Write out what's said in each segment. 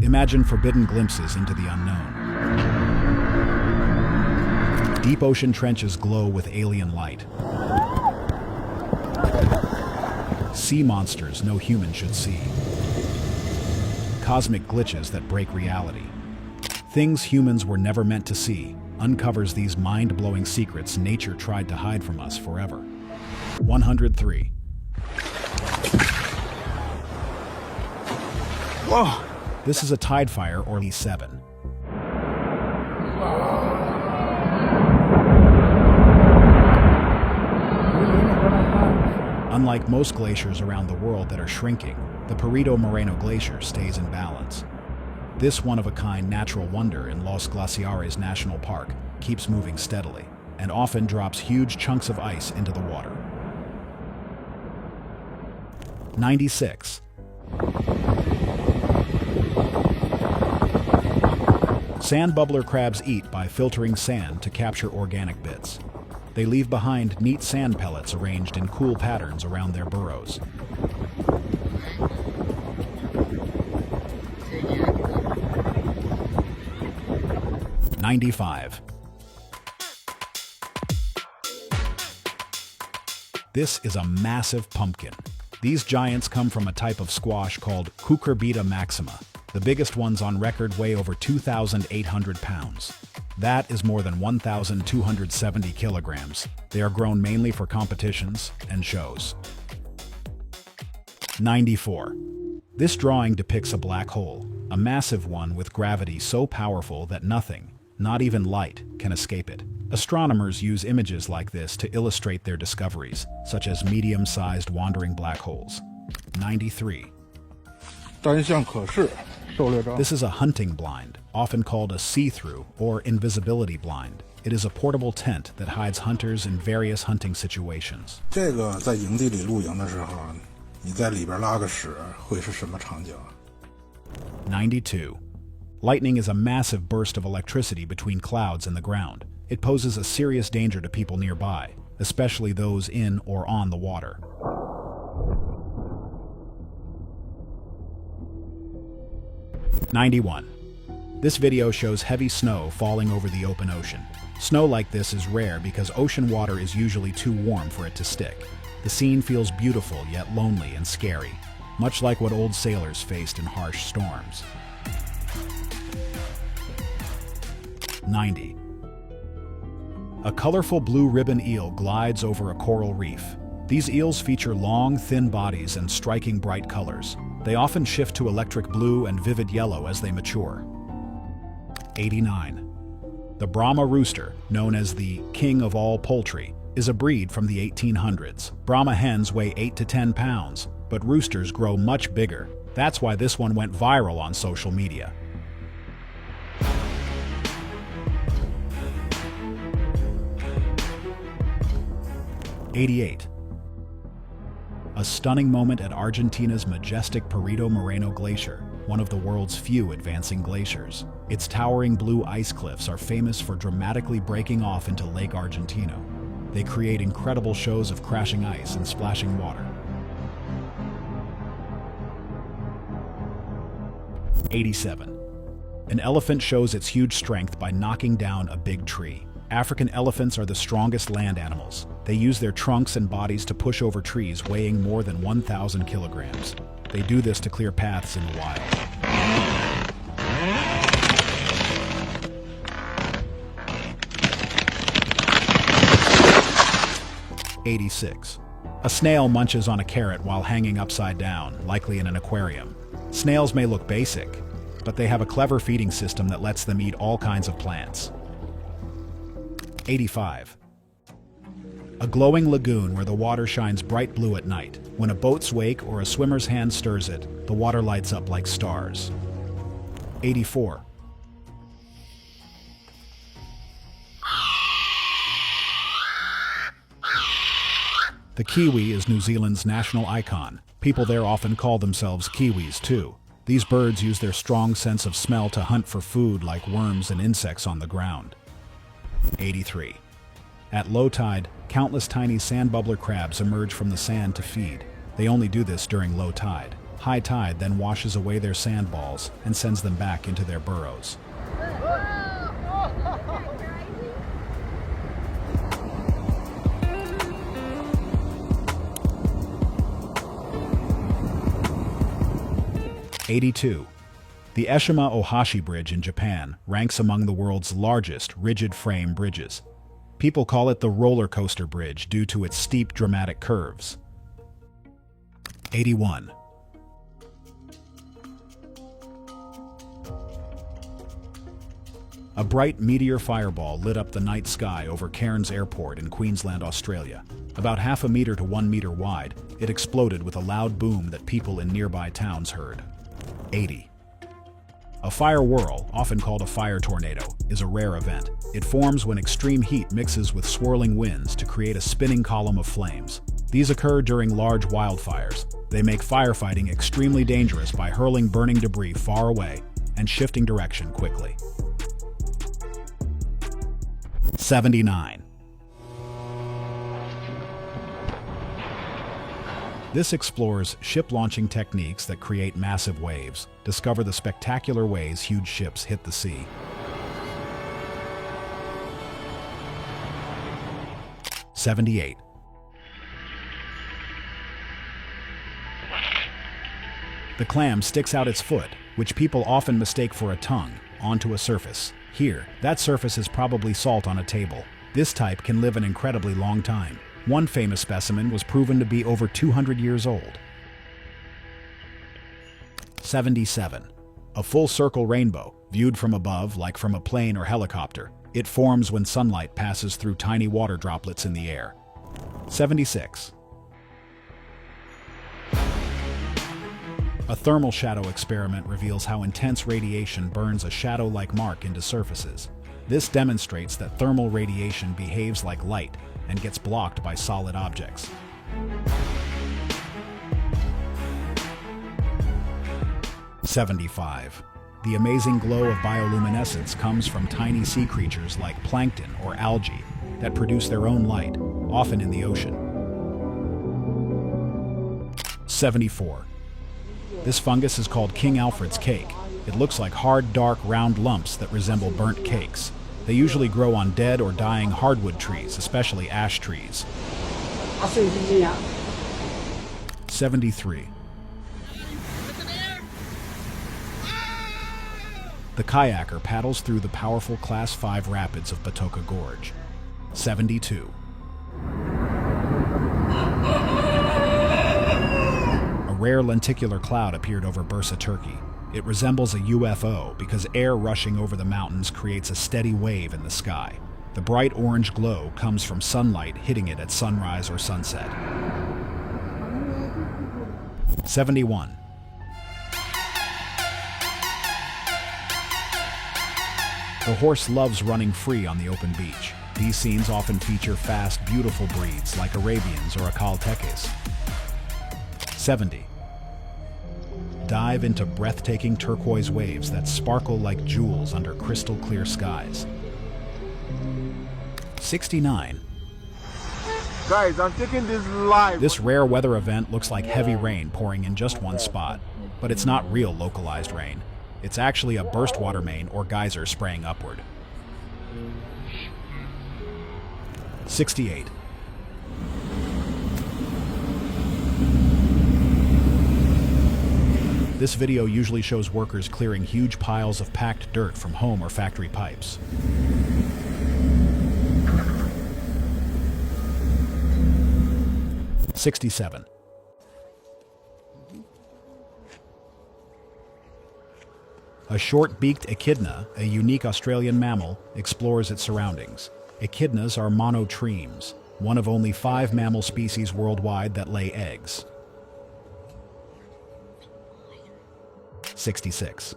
Imagine forbidden glimpses into the unknown. Deep ocean trenches glow with alien light. Sea monsters no human should see. Cosmic glitches that break reality. Things humans were never meant to see uncovers these mind-blowing secrets nature tried to hide from us forever. 103. Whoa! This is a tide fire or E7. Unlike most glaciers around the world that are shrinking, the Perito Moreno Glacier stays in balance. This one-of-a-kind natural wonder in Los Glaciares National Park keeps moving steadily and often drops huge chunks of ice into the water. 96. Sand bubbler crabs eat by filtering sand to capture organic bits. They leave behind neat sand pellets arranged in cool patterns around their burrows. 95. This is a massive pumpkin. These giants come from a type of squash called Cucurbita maxima. The biggest ones on record weigh over 2,800 pounds. That is more than 1,270 kilograms. They are grown mainly for competitions and shows. 94. This drawing depicts a black hole, a massive one with gravity so powerful that nothing, not even light, can escape it. Astronomers use images like this to illustrate their discoveries, such as medium-sized wandering black holes. 93. This is a hunting blind, often called a see-through or invisibility blind. It is a portable tent that hides hunters in various hunting situations. 这个在营地里露营的时候，你在里边拉个屎，会是什么场景？ 92. Lightning is a massive burst of electricity between clouds and the ground. It poses a serious danger to people nearby, especially those in or on the water. 91. This video shows heavy snow falling over the open ocean. Snow like this is rare because ocean water is usually too warm for it to stick. The scene feels beautiful yet lonely and scary, much like what old sailors faced in harsh storms. 90. A colorful blue ribbon eel glides over a coral reef. These eels feature long, thin bodies and striking bright colors. They often shift to electric blue and vivid yellow as they mature. 89. The Brahma rooster, known as the king of all poultry, is a breed from the 1800s. Brahma hens weigh 8 to 10 pounds, but roosters grow much bigger. That's why this one went viral on social media. 88. A stunning moment at Argentina's majestic Perito Moreno Glacier, one of the world's few advancing glaciers. Its towering blue ice cliffs are famous for dramatically breaking off into Lake Argentino. They create incredible shows of crashing ice and splashing water. 87. An elephant shows its huge strength by knocking down a big tree. African elephants are the strongest land animals. They use their trunks and bodies to push over trees weighing more than 1,000 kilograms. They do this to clear paths in the wild. 86. A snail munches on a carrot while hanging upside down, likely in an aquarium. Snails may look basic, but they have a clever feeding system that lets them eat all kinds of plants. 85. A glowing lagoon where the water shines bright blue at night. When a boat's wake or a swimmer's hand stirs it, the water lights up like stars. 84. The kiwi is New Zealand's national icon. People there often call themselves Kiwis too. These birds use their strong sense of smell to hunt for food like worms and insects on the ground. 83. At low tide, countless tiny sand bubbler crabs emerge from the sand to feed. They only do this during low tide. High tide then washes away their sandballs and sends them back into their burrows. '82. The Eshima Ohashi Bridge in Japan ranks among the world's largest rigid-frame bridges. People call it the roller coaster bridge due to its steep, dramatic curves. '81. A bright meteor fireball lit up the night sky over Cairns Airport in Queensland, Australia. About half a meter to 1 meter wide, it exploded with a loud boom that people in nearby towns heard. '80. A fire whirl, often called a fire tornado, is a rare event. It forms when extreme heat mixes with swirling winds to create a spinning column of flames. These occur during large wildfires. They make firefighting extremely dangerous by hurling burning debris far away and shifting direction quickly. '79. This explores ship launching techniques that create massive waves, discover the spectacular ways huge ships hit the sea. '78. The clam sticks out its foot, which people often mistake for a tongue, onto a surface. Here, that surface is probably salt on a table. This type can live an incredibly long time. One famous specimen was proven to be over 200 years old. '77. A full circle rainbow, viewed from above like from a plane or helicopter. It forms when sunlight passes through tiny water droplets in the air. '76. A thermal shadow experiment reveals how intense radiation burns a shadow-like mark into surfaces. This demonstrates that thermal radiation behaves like light and gets blocked by solid objects. '75. The amazing glow of bioluminescence comes from tiny sea creatures like plankton or algae that produce their own light, often in the ocean. '74. This fungus is called King Alfred's cake. It looks like hard, dark, round lumps that resemble burnt cakes. They usually grow on dead or dying hardwood trees, especially ash trees. 73. The kayaker paddles through the powerful Class 5 rapids of Batoka Gorge. 72. A rare lenticular cloud appeared over Bursa, Turkey. It resembles a UFO because air rushing over the mountains creates a steady wave in the sky. The bright orange glow comes from sunlight hitting it at sunrise or sunset. 71. The horse loves running free on the open beach. These scenes often feature fast, beautiful breeds like Arabians or Akaltekes. 70. Dive into breathtaking turquoise waves that sparkle like jewels under crystal clear skies. 69. Guys, I'm taking this live. This rare weather event looks like heavy rain pouring in just one spot, but it's not real localized rain. It's actually a burst water main or geyser spraying upward. 68. This video usually shows workers clearing huge piles of packed dirt from home or factory pipes. 67. A short-beaked echidna, a unique Australian mammal, explores its surroundings. Echidnas are monotremes, one of only 5 mammal species worldwide that lay eggs. 66.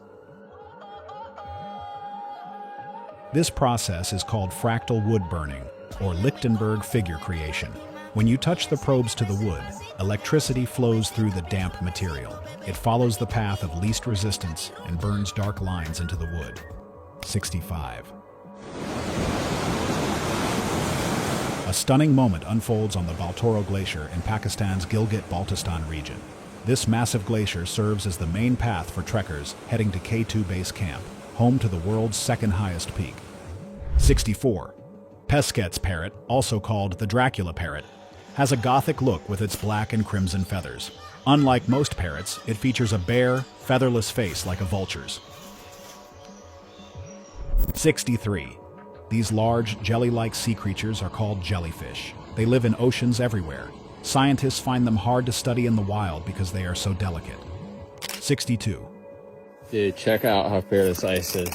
This process is called fractal wood burning, or Lichtenberg figure creation. When you touch the probes to the wood, electricity flows through the damp material. It follows the path of least resistance and burns dark lines into the wood. 65. A stunning moment unfolds on the Baltoro Glacier in Pakistan's Gilgit-Baltistan region. This massive glacier serves as the main path for trekkers heading to K2 Base Camp, home to the world's second highest peak. 64. Pesquet's parrot, also called the Dracula parrot, has a gothic look with its black and crimson feathers. Unlike most parrots, it features a bare, featherless face like a vulture's. 63. These large, jelly-like sea creatures are called jellyfish. They live in oceans everywhere. Scientists find them hard to study in the wild because they are so delicate. 62. Dude, check out how fair this ice is.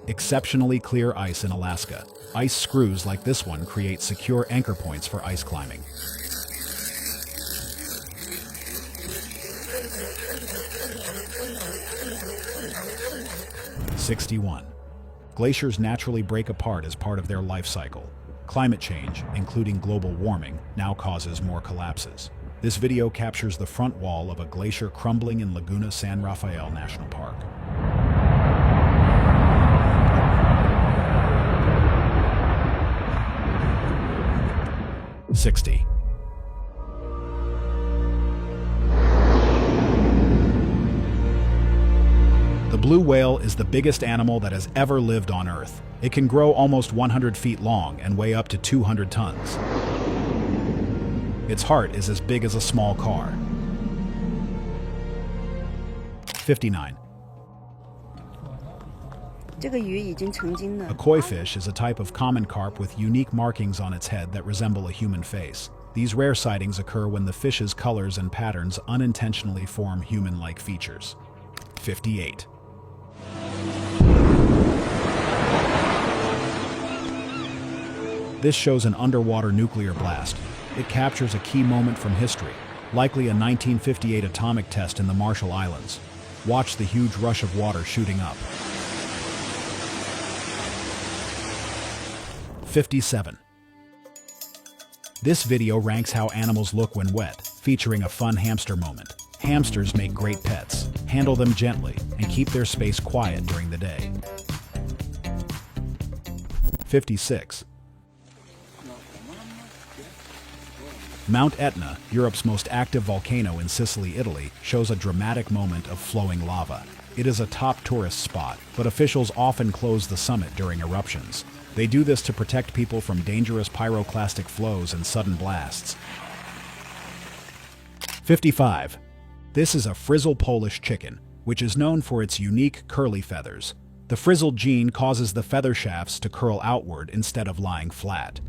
Exceptionally clear ice in Alaska. Ice screws like this one create secure anchor points for ice climbing. 61. Glaciers naturally break apart as part of their life cycle. Climate change, including global warming, now causes more collapses. This video captures the front wall of a glacier crumbling in Laguna San Rafael National Park. '60. The blue whale is the biggest animal that has ever lived on Earth. It can grow almost 100 feet long and weigh up to 200 tons. Its heart is as big as a small car. 59. A koi fish is a type of common carp with unique markings on its head that resemble a human face. These rare sightings occur when the fish's colors and patterns unintentionally form human-like features. 58. This shows an underwater nuclear blast. It captures a key moment from history, likely a 1958 atomic test in the Marshall Islands. Watch the huge rush of water shooting up. 57. This video ranks how animals look when wet, featuring a fun hamster moment. Hamsters make great pets. Handle them gently and keep their space quiet during the day. 56. Mount Etna, Europe's most active volcano in Sicily, Italy, shows a dramatic moment of flowing lava. It is a top tourist spot, but officials often close the summit during eruptions. They do this to protect people from dangerous pyroclastic flows and sudden blasts. 55. This is a frizzle Polish chicken, which is known for its unique curly feathers. The frizzled gene causes the feather shafts to curl outward instead of lying flat.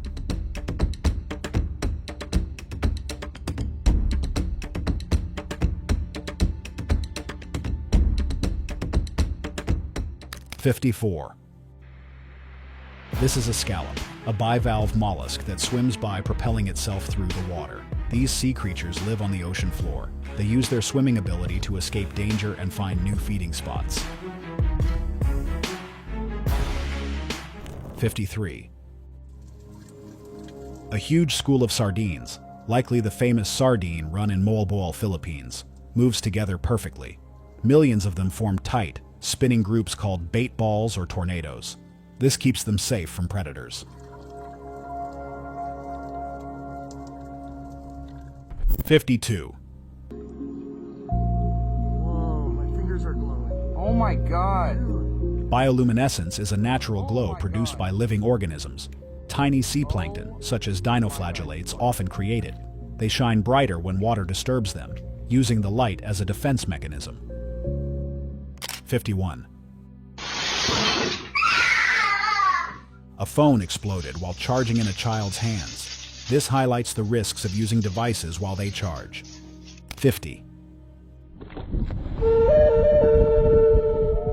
54. This is a scallop, a bivalve mollusk that swims by propelling itself through the water. These sea creatures live on the ocean floor. They use their swimming ability to escape danger and find new feeding spots. 53. A huge school of sardines, likely the famous sardine run in Moalboal, Philippines, moves together perfectly. Millions of them form tight, spinning groups called bait balls or tornadoes. This keeps them safe from predators. 52. Whoa, my fingers are glowing. Oh my God! Bioluminescence is a natural glow produced by living organisms. Tiny sea plankton, such as dinoflagellates, often create it. They shine brighter when water disturbs them, using the light as a defense mechanism. 51. A phone exploded while charging in a child's hands. This highlights the risks of using devices while they charge. 50.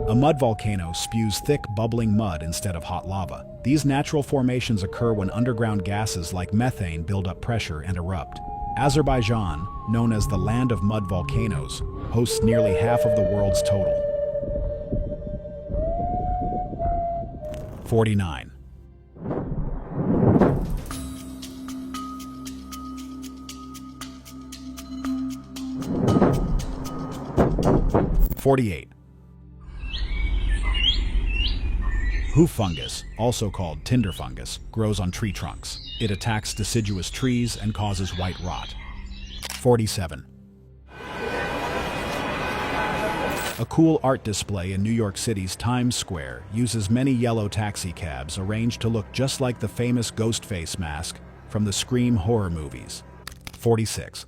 A mud volcano spews thick, bubbling mud instead of hot lava. These natural formations occur when underground gases like methane build up pressure and erupt. Azerbaijan, known as the land of mud volcanoes, hosts nearly half of the world's total. 49. Hoof fungus, also called tinder fungus, grows on tree trunks. It attacks deciduous trees and causes white rot. 47. A cool art display in New York City's Times Square uses many yellow taxi cabs arranged to look just like the famous ghost face mask from the Scream horror movies. 46.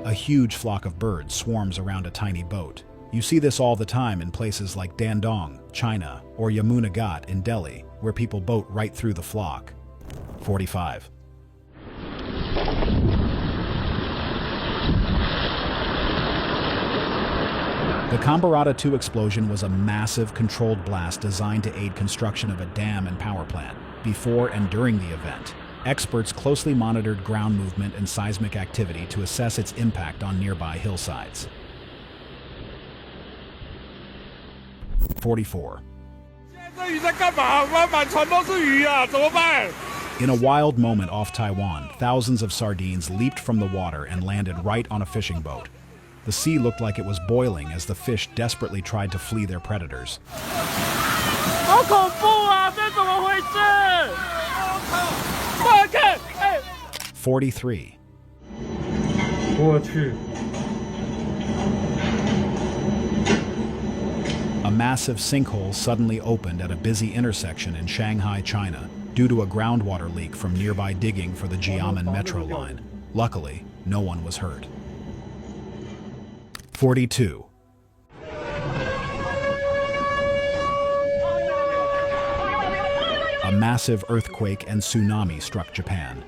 A huge flock of birds swarms around a tiny boat. You see this all the time in places like Dandong, China, or Yamuna Ghat in Delhi, where people boat right through the flock. 45. The Kambarata 2 explosion was a massive, controlled blast designed to aid construction of a dam and power plant. Before and during the event, experts closely monitored ground movement and seismic activity to assess its impact on nearby hillsides. 44. In a wild moment off Taiwan, thousands of sardines leaped from the water and landed right on a fishing boat. The sea looked like it was boiling as the fish desperately tried to flee their predators. 43. A massive sinkhole suddenly opened at a busy intersection in Shanghai, China, due to a groundwater leak from nearby digging for the Jiamen metro line. Luckily, no one was hurt. 42. A massive earthquake and tsunami struck Japan.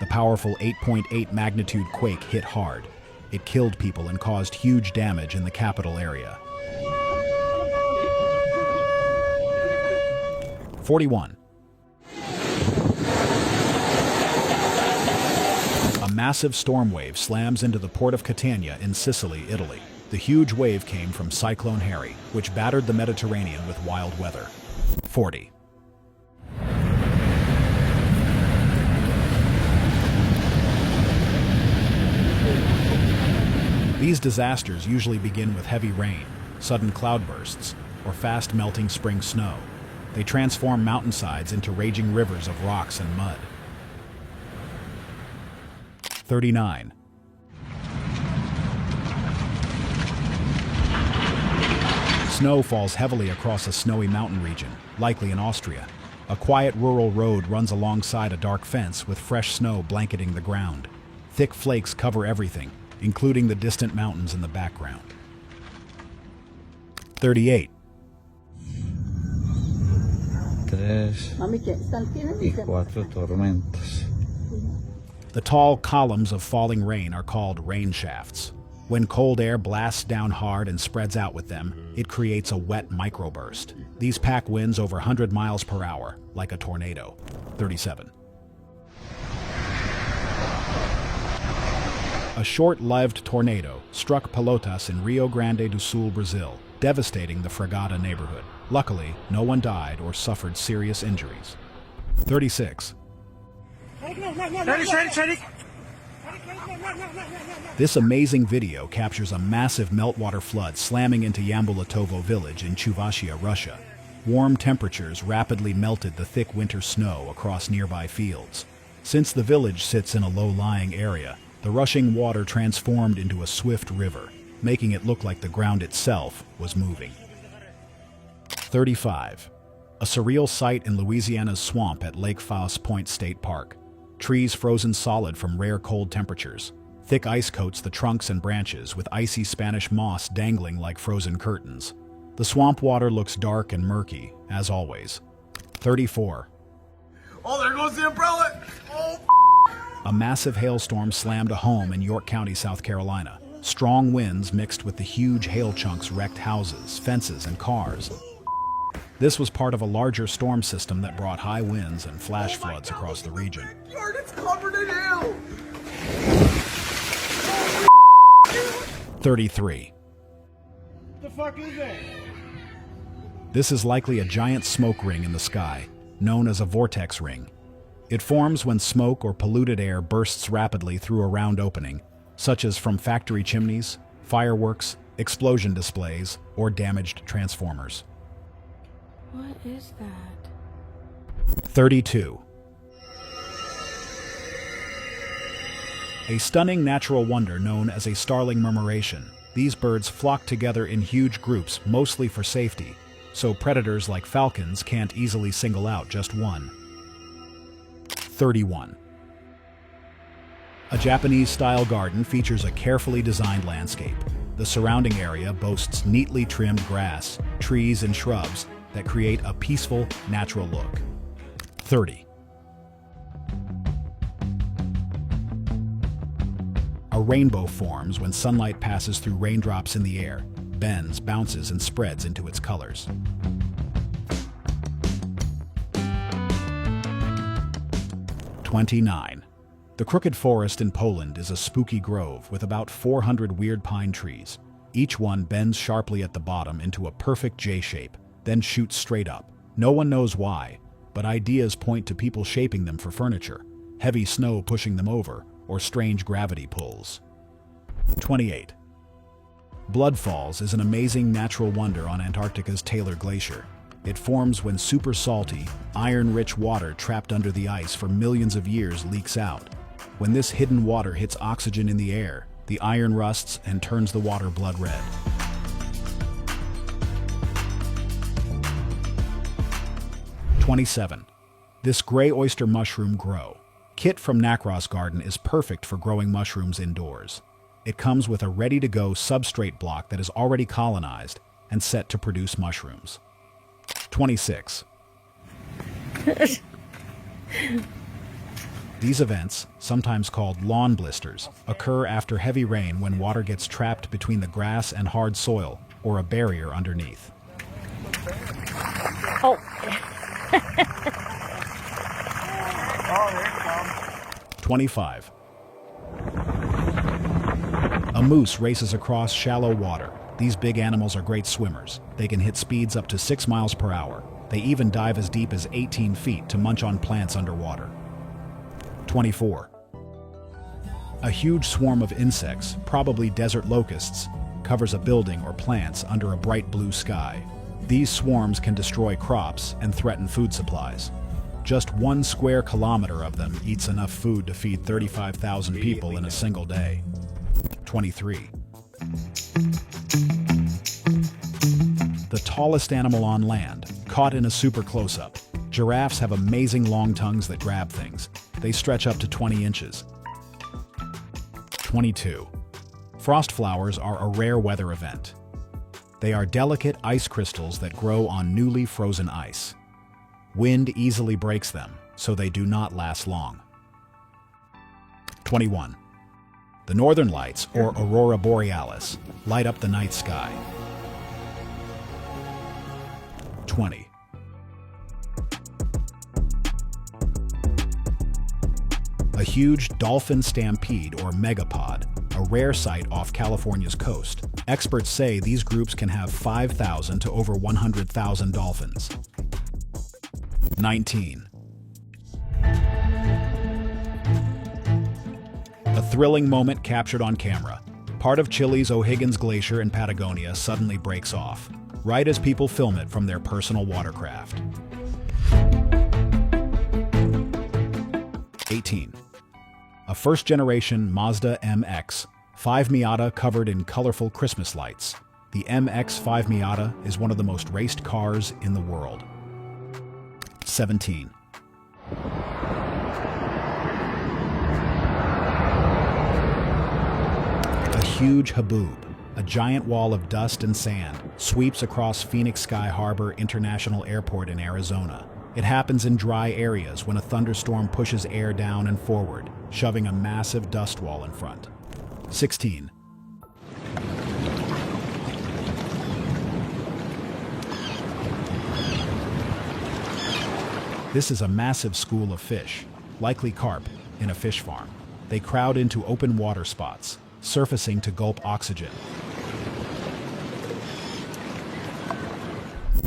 The powerful 8.8 magnitude quake hit hard. It killed people and caused huge damage in the capital area. 41. A massive storm wave slams into the port of Catania in Sicily, Italy. The huge wave came from Cyclone Harry, which battered the Mediterranean with wild weather. 40. These disasters usually begin with heavy rain, sudden cloudbursts, or fast melting spring snow. They transform mountainsides into raging rivers of rocks and mud. 39. Snow falls heavily across a snowy mountain region, likely in Austria. A quiet rural road runs alongside a dark fence with fresh snow blanketing the ground. Thick flakes cover everything, including the distant mountains in the background. 38. 3 y 4 tormentas. The tall columns of falling rain are called rain shafts. When cold air blasts down hard and spreads out with them, it creates a wet microburst. These pack winds over 100 miles per hour, like a tornado. 37. A short-lived tornado struck Pelotas in Rio Grande do Sul, Brazil, devastating the Fragata neighborhood. Luckily, no one died or suffered serious injuries. 36. This amazing video captures a massive meltwater flood slamming into Yambulatovo village in Chuvashia, Russia. Warm temperatures rapidly melted the thick winter snow across nearby fields. Since the village sits in a low-lying area, the rushing water transformed into a swift river, making it look like the ground itself was moving. 35. A surreal sight in Louisiana's swamp at Lake Foss Point State Park. Trees frozen solid from rare cold temperatures. Thick ice coats the trunks and branches, with icy Spanish moss dangling like frozen curtains. The swamp water looks dark and murky, as always. 34. Oh, there goes the umbrella! Oh, A massive hailstorm slammed a home in York County, South Carolina. Strong winds mixed with the huge hail chunks wrecked houses, fences, and cars. This was part of a larger storm system that brought high winds and flash floods across the region. Yard, it's covered in hail! 33. The fuck is that? This is likely a giant smoke ring in the sky, known as a vortex ring. It forms when smoke or polluted air bursts rapidly through a round opening, such as from factory chimneys, fireworks, explosion displays, or damaged transformers. What is that? 32. A stunning natural wonder known as a starling murmuration. These birds flock together in huge groups, mostly for safety, so predators like falcons can't easily single out just one. 31. A Japanese-style garden features a carefully designed landscape. The surrounding area boasts neatly trimmed grass, trees, and shrubs that create a peaceful, natural look. 30. A rainbow forms when sunlight passes through raindrops in the air, bends, bounces, and spreads into its colors. 29. The Crooked Forest in Poland is a spooky grove with about 400 weird pine trees. Each one bends sharply at the bottom into a perfect J shape, then shoots straight up. No one knows why, but ideas point to people shaping them for furniture, heavy snow pushing them over, or strange gravity pulls. 28. Blood Falls is an amazing natural wonder on Antarctica's Taylor Glacier. It forms when super salty, iron-rich water trapped under the ice for millions of years leaks out. When this hidden water hits oxygen in the air, the iron rusts and turns the water blood red. 27. This gray oyster mushroom grow. Kit from Nakros Garden is perfect for growing mushrooms indoors. It comes with a ready-to-go substrate block that is already colonized and set to produce mushrooms. 26. These events, sometimes called lawn blisters, occur after heavy rain when water gets trapped between the grass and hard soil, or a barrier underneath. Oh. 25. A moose races across shallow water. These big animals are great swimmers. They can hit speeds up to 6 miles per hour. They even dive as deep as 18 feet to munch on plants underwater. 24. A huge swarm of insects, probably desert locusts, covers a building or plants under a bright blue sky. These swarms can destroy crops and threaten food supplies. Just 1 square kilometer of them eats enough food to feed 35,000 people in a single day. 23. The tallest animal on land, caught in a super close-up. Giraffes have amazing long tongues that grab things. They stretch up to 20 inches. 22. Frost flowers are a rare weather event. They are delicate ice crystals that grow on newly frozen ice. Wind easily breaks them, so they do not last long. 21. The northern lights, or aurora borealis, light up the night sky. 20. A huge dolphin stampede, or megapod, a rare sight off California's coast. Experts say these groups can have 5,000 to over 100,000 dolphins. 19. A thrilling moment captured on camera. Part of Chile's O'Higgins Glacier in Patagonia suddenly breaks off, right as people film it from their personal watercraft. 18. A first-generation Mazda MX, 5 Miata covered in colorful Christmas lights. The MX-5 Miata is one of the most raced cars in the world. 17. A huge haboob, a giant wall of dust and sand, sweeps across Phoenix Sky Harbor International Airport in Arizona. It happens in dry areas when a thunderstorm pushes air down and forward, shoving a massive dust wall in front. 16. This is a massive school of fish, likely carp, in a fish farm. They crowd into open water spots, surfacing to gulp oxygen.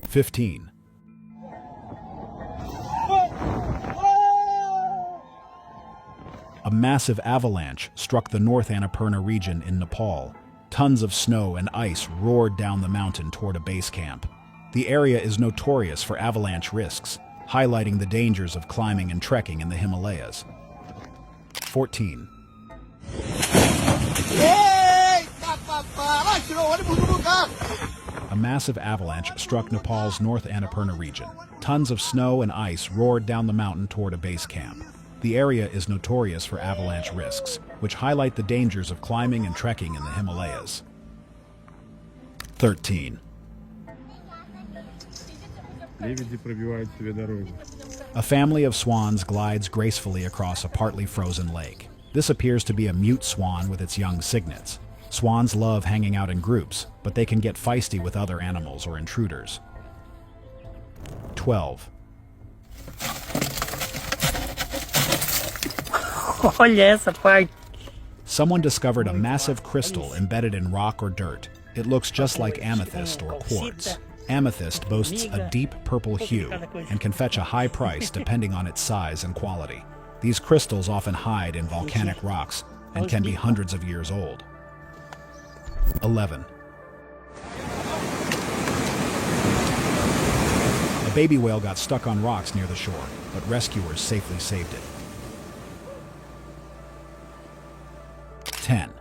15. A massive avalanche struck the North Annapurna region in Nepal, Tons of snow and ice roared down the mountain toward a base camp. The area is notorious for avalanche risks, highlighting the dangers of climbing and trekking in the Himalayas. 14. A massive avalanche struck Nepal's North Annapurna region. Tons of snow and ice roared down the mountain toward a base camp. The area is notorious for avalanche risks, which highlight the dangers of climbing and trekking in the Himalayas. 13. A family of swans glides gracefully across a partly frozen lake. This appears to be a mute swan with its young cygnets. Swans love hanging out in groups, but they can get feisty with other animals or intruders. 12. Someone discovered a massive crystal embedded in rock or dirt. It looks just like amethyst or quartz. Amethyst boasts a deep purple hue and can fetch a high price depending on its size and quality. These crystals often hide in volcanic rocks and can be hundreds of years old. 11. A baby whale got stuck on rocks near the shore, but rescuers safely saved it. 10.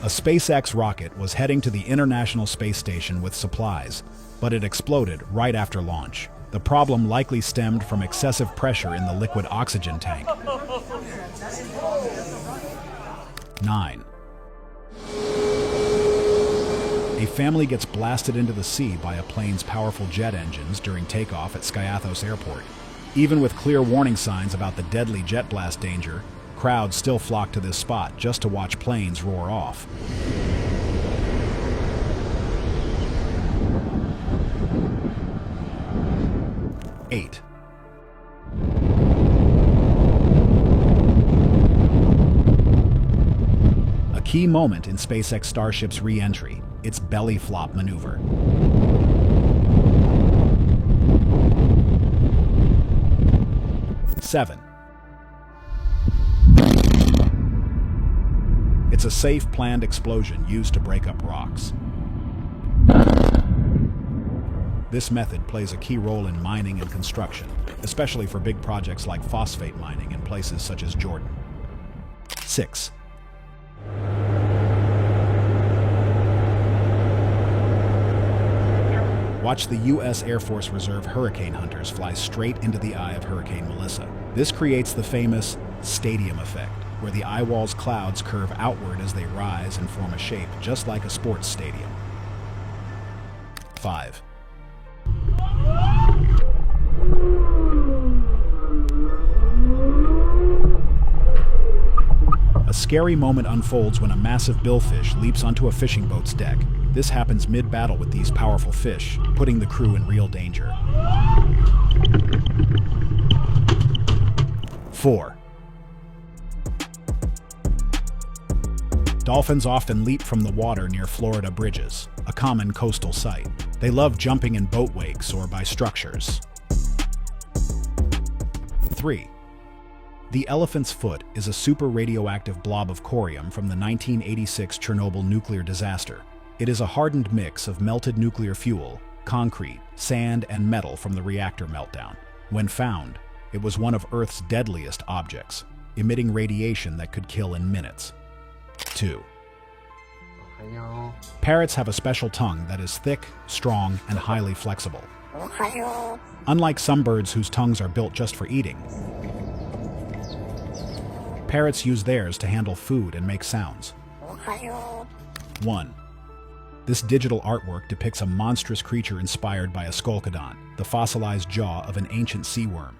A SpaceX rocket was heading to the International Space Station with supplies, but it exploded right after launch. The problem likely stemmed from excessive pressure in the liquid oxygen tank. 9. A family gets blasted into the sea by a plane's powerful jet engines during takeoff at Skiathos Airport. Even with clear warning signs about the deadly jet blast danger, crowds still flock to this spot just to watch planes roar off. 8. A key moment in SpaceX Starship's re-entry, its belly flop maneuver. 7. It's a safe, planned explosion used to break up rocks. This method plays a key role in mining and construction, especially for big projects like phosphate mining in places such as Jordan. 6. Watch the U.S. Air Force Reserve hurricane hunters fly straight into the eye of Hurricane Melissa. This creates the famous stadium effect, where the eye wall's clouds curve outward as they rise and form a shape just like a sports stadium. 5. A scary moment unfolds when a massive billfish leaps onto a fishing boat's deck. This happens mid-battle with these powerful fish, putting the crew in real danger. 4. Dolphins often leap from the water near Florida bridges, a common coastal sight. They love jumping in boat wakes or by structures. 3. The elephant's foot is a super radioactive blob of corium from the 1986 Chernobyl nuclear disaster. It is a hardened mix of melted nuclear fuel, concrete, sand, and metal from the reactor meltdown. When found, it was one of Earth's deadliest objects, emitting radiation that could kill in minutes. 2. Parrots have a special tongue that is thick, strong, and highly flexible. Unlike some birds whose tongues are built just for eating, parrots use theirs to handle food and make sounds. 1. This digital artwork depicts a monstrous creature inspired by a skolkodon, the fossilized jaw of an ancient sea worm.